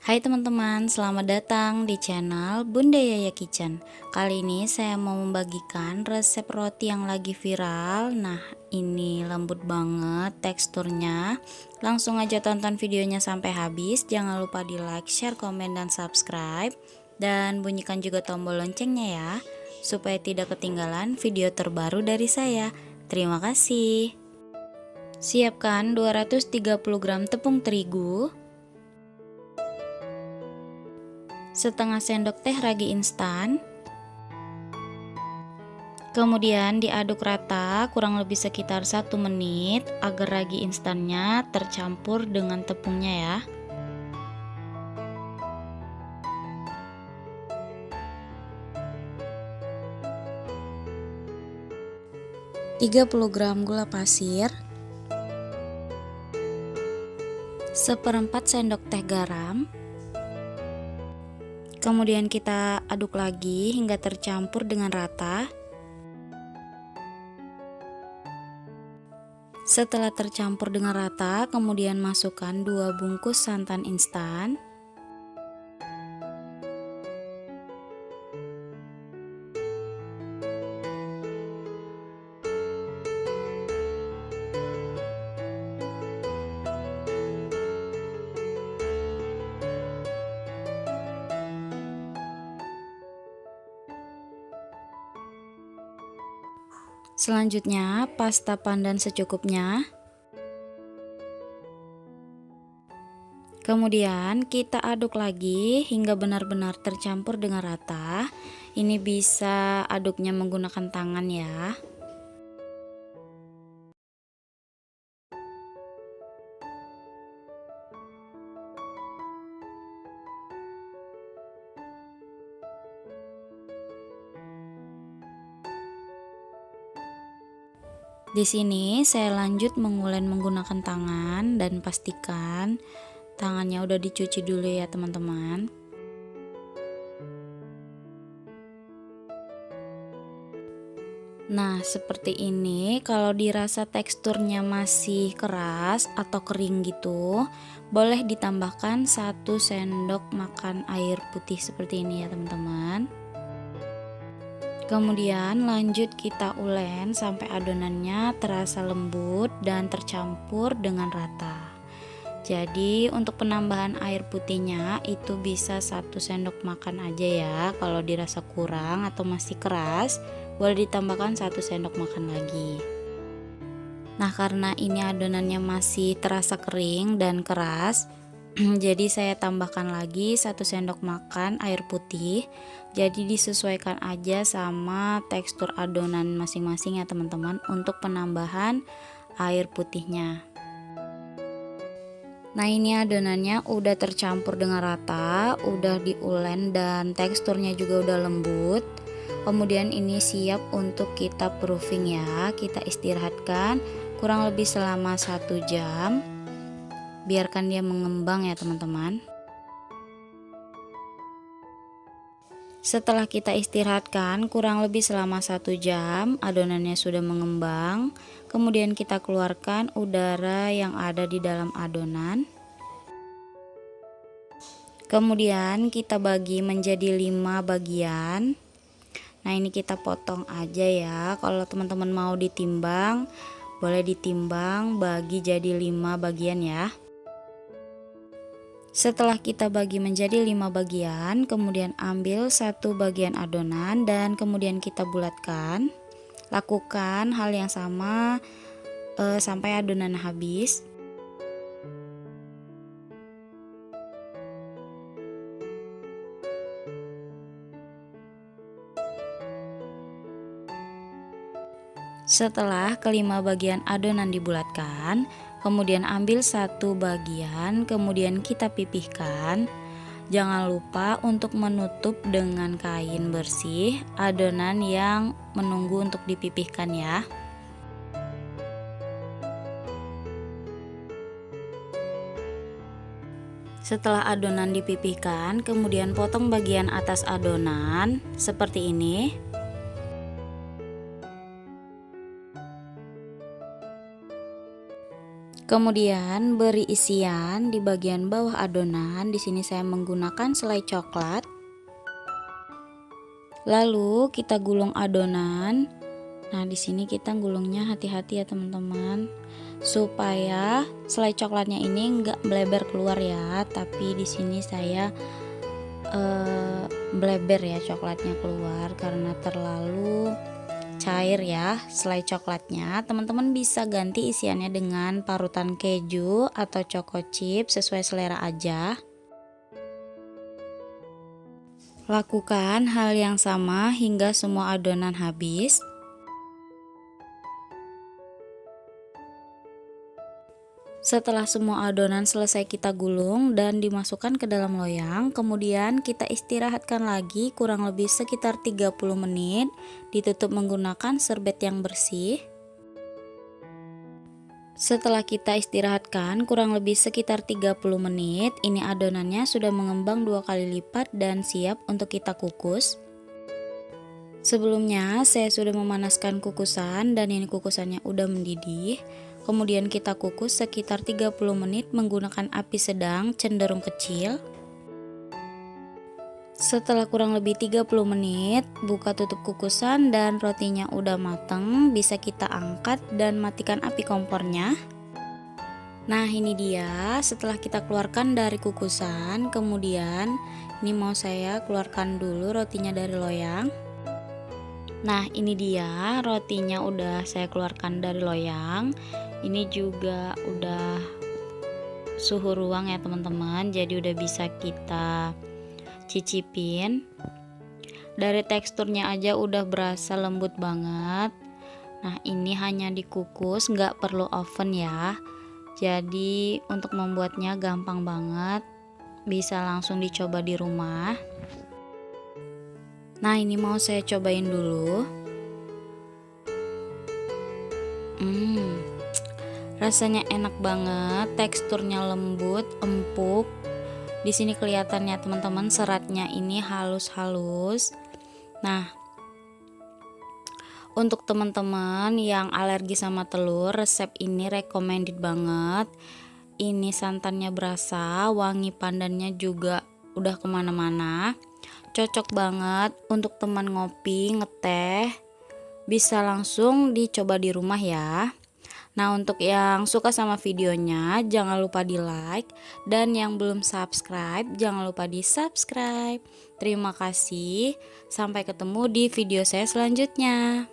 Hai teman-teman, selamat datang di channel Bunda Yaya Kitchen. Kali ini saya mau membagikan resep roti yang lagi viral. Nah, ini lembut banget teksturnya. Langsung aja tonton videonya sampai habis. Jangan lupa di like, share, komen, dan subscribe. Dan bunyikan juga tombol loncengnya ya, supaya tidak ketinggalan video terbaru dari saya. Terima kasih. Siapkan 230 gram tepung terigu, setengah sendok teh ragi instan, kemudian diaduk rata kurang lebih sekitar 1 menit agar ragi instannya tercampur dengan tepungnya ya. Tiga 30 gram gula pasir, seperempat sendok teh garam. Kemudian kita aduk lagi hingga tercampur dengan rata. Setelah tercampur dengan rata, kemudian masukkan 2 bungkus santan instan. Selanjutnya, pasta pandan secukupnya. Kemudian kita aduk lagi hingga benar-benar tercampur dengan rata. Ini bisa aduknya menggunakan tangan ya. Di sini saya lanjut mengulen menggunakan tangan dan pastikan tangannya udah dicuci dulu ya teman-teman. Nah, seperti ini. Kalau dirasa teksturnya masih keras atau kering gitu, boleh ditambahkan 1 sendok makan air putih seperti ini ya teman-teman. Kemudian lanjut kita ulen sampai adonannya terasa lembut dan tercampur dengan rata. Jadi untuk penambahan air putihnya itu bisa 1 sendok makan aja ya. Kalau dirasa kurang atau masih keras, boleh ditambahkan 1 sendok makan lagi. Nah, karena ini adonannya masih terasa kering dan keras, jadi saya tambahkan lagi 1 sendok makan air putih. Jadi disesuaikan aja sama tekstur adonan masing-masing ya teman-teman untuk penambahan air putihnya. Nah, ini adonannya udah tercampur dengan rata, udah diulen dan teksturnya juga udah lembut. Kemudian ini siap untuk kita proofing ya. Kita istirahatkan kurang lebih selama 1 jam. Biarkan dia mengembang ya teman-teman. Setelah kita istirahatkan kurang lebih selama 1 jam, adonannya sudah mengembang. Kemudian kita keluarkan udara yang ada di dalam adonan. Kemudian kita bagi menjadi 5 bagian. Nah, ini kita potong aja ya. Kalau teman-teman mau ditimbang, boleh ditimbang bagi jadi 5 bagian ya. Setelah kita bagi menjadi 5 bagian, kemudian ambil 1 bagian adonan dan kemudian kita bulatkan. Lakukan hal yang sama sampai adonan habis. Setelah kelima bagian adonan dibulatkan, kemudian ambil 1 bagian, kemudian kita pipihkan. Jangan lupa untuk menutup dengan kain bersih adonan yang menunggu untuk dipipihkan ya. Setelah adonan dipipihkan, kemudian potong bagian atas adonan seperti ini. Kemudian beri isian di bagian bawah adonan. Di sini saya menggunakan selai coklat. Lalu kita gulung adonan. Nah, di sini kita gulungnya hati-hati ya teman-teman, supaya selai coklatnya ini enggak melebar keluar ya. Tapi di sini saya melebar ya coklatnya keluar karena terlalu cair ya selai coklatnya. Teman-teman bisa ganti isiannya dengan parutan keju atau choco chip sesuai selera aja. Lakukan hal yang sama hingga semua adonan habis. Setelah semua adonan selesai kita gulung dan dimasukkan ke dalam loyang, kemudian kita istirahatkan lagi kurang lebih sekitar 30 menit, ditutup menggunakan serbet yang bersih. Setelah kita istirahatkan kurang lebih sekitar 30 menit, ini adonannya sudah mengembang 2 kali lipat dan siap untuk kita kukus. Sebelumnya saya sudah memanaskan kukusan dan ini kukusannya udah mendidih. Kemudian kita kukus sekitar 30 menit menggunakan api sedang cenderung kecil. Setelah kurang lebih 30 menit, buka tutup kukusan dan rotinya udah mateng, bisa kita angkat dan matikan api kompornya. Nah, ini dia setelah kita keluarkan dari kukusan. Kemudian ini mau saya keluarkan dulu rotinya dari loyang. Nah, ini dia rotinya udah saya keluarkan dari loyang. Ini juga udah suhu ruang ya teman-teman, jadi udah bisa kita cicipin. Dari teksturnya aja udah berasa lembut banget. Nah, ini hanya dikukus, nggak perlu oven ya. Jadi untuk membuatnya gampang banget, bisa langsung dicoba di rumah. Nah, ini mau saya cobain dulu. Rasanya enak banget, teksturnya lembut, empuk. Di sini kelihatannya teman-teman seratnya ini halus-halus. Nah, untuk teman-teman yang alergi sama telur, resep ini recommended banget. Ini santannya berasa, wangi pandannya juga udah kemana-mana. Cocok banget untuk teman ngopi, ngeteh. Bisa langsung dicoba di rumah ya. Nah, untuk yang suka sama videonya jangan lupa di like, dan yang belum subscribe jangan lupa di subscribe. Terima kasih, sampai ketemu di video saya selanjutnya.